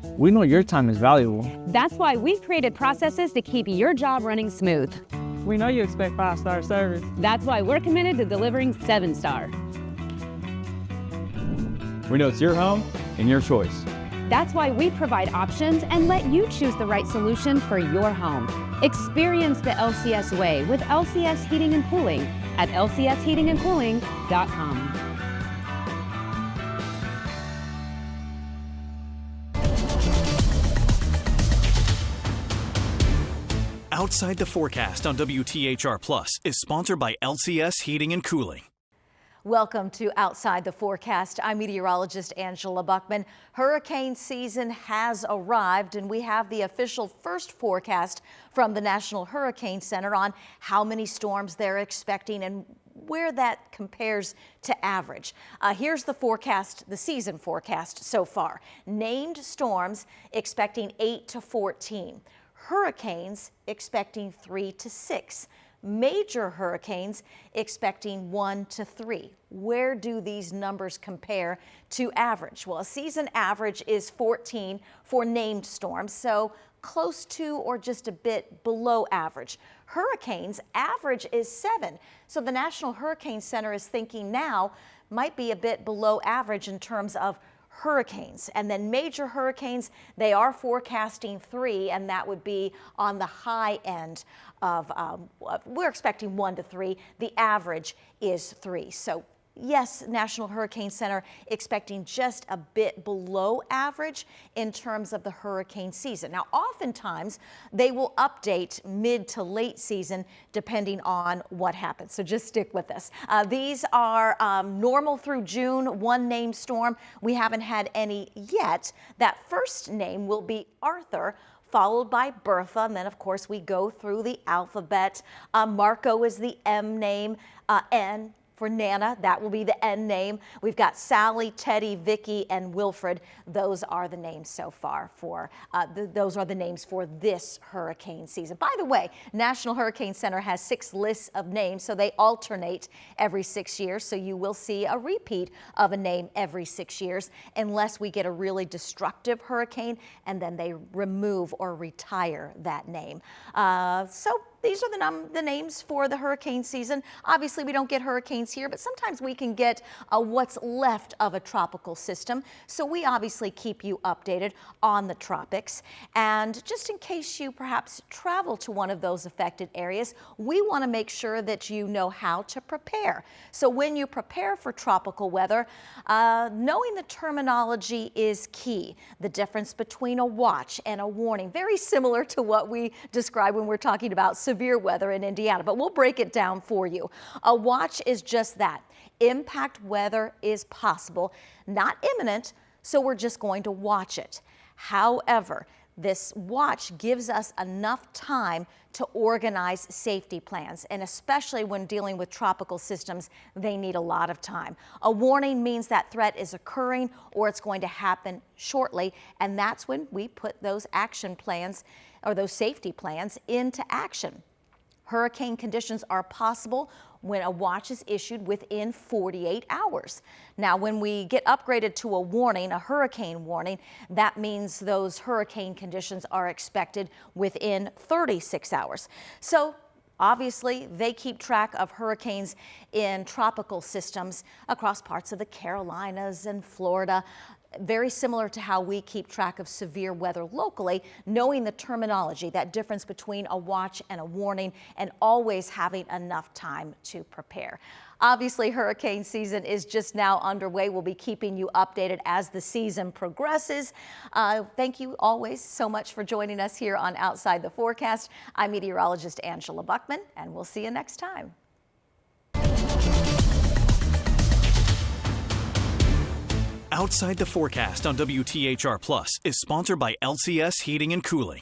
We know your time is valuable. That's why we've created processes to keep your job running smooth. We know you expect 5-star service. That's why we're committed to delivering 7-star. We know it's your home and your choice. That's why we provide options and let you choose the right solution for your home. Experience the LCS way with LCS Heating and Cooling at lcsheatingandcooling.com. Outside the Forecast on WTHR Plus is sponsored by LCS Heating and Cooling. Welcome to Outside the Forecast. I'm meteorologist Angela Buchman. Hurricane season has arrived, and we have the official first forecast from the National Hurricane Center on how many storms they're expecting and where that compares to average. Here's the forecast, the season forecast so far. Named storms expecting 8 to 14. Hurricanes expecting 3 to 6. Major hurricanes expecting 1 to 3. Where do these numbers compare to average? Well, a season average is 14 for named storms, so close to or just a bit below average. Hurricanes average is 7, so the National Hurricane Center is thinking now might be a bit below average in terms of hurricanes. And then major hurricanes, they are forecasting 3, and that would be on the high end of, we're expecting 1 to 3. The average is 3. So yes, National Hurricane Center expecting just a bit below average in terms of the hurricane season. Now, oftentimes they will update mid to late season depending on what happens. So just stick with us. These are normal through June, 1 named storm. We haven't had any yet. That first name will be Arthur, followed by Bertha, and then of course we go through the alphabet. Marco is the M name, N for Nana, that will be the N name. We've got Sally, Teddy, Vicky, and Wilfred. Those are the names so far for, those are the names for this hurricane season. By the way, National Hurricane Center has 6 lists of names, so they alternate every 6 years. So you will see a repeat of a name every 6 years, unless we get a really destructive hurricane and then they remove or retire that name. So these are the names for the hurricane season. Obviously, we don't get hurricanes here, but sometimes we can get what's left of a tropical system. So we obviously keep you updated on the tropics. And just in case you perhaps travel to one of those affected areas, we want to make sure that you know how to prepare. So when you prepare for tropical weather, knowing the terminology is key. The difference between a watch and a warning, very similar to what we describe when we're talking about severe weather in Indiana, but we'll break it down for you. A watch is just that. Impact weather is possible, not imminent, so we're just going to watch it. However, this watch gives us enough time to organize safety plans, and especially when dealing with tropical systems, they need a lot of time. A warning means that threat is occurring or it's going to happen shortly, and that's when we put those action plans or those safety plans into action. Hurricane conditions are possible when a watch is issued within 48 hours. Now, when we get upgraded to a warning, a hurricane warning, that means those hurricane conditions are expected within 36 hours. So obviously, they keep track of hurricanes in tropical systems across parts of the Carolinas and Florida. Very similar to how we keep track of severe weather locally, knowing the terminology, that difference between a watch and a warning, and always having enough time to prepare. Obviously, hurricane season is just now underway. We'll be keeping you updated as the season progresses. Thank you always so much for joining us here on Outside the Forecast. I'm meteorologist Angela Buchman, and we'll see you next time. Outside the Forecast on WTHR Plus is sponsored by LCS Heating and Cooling.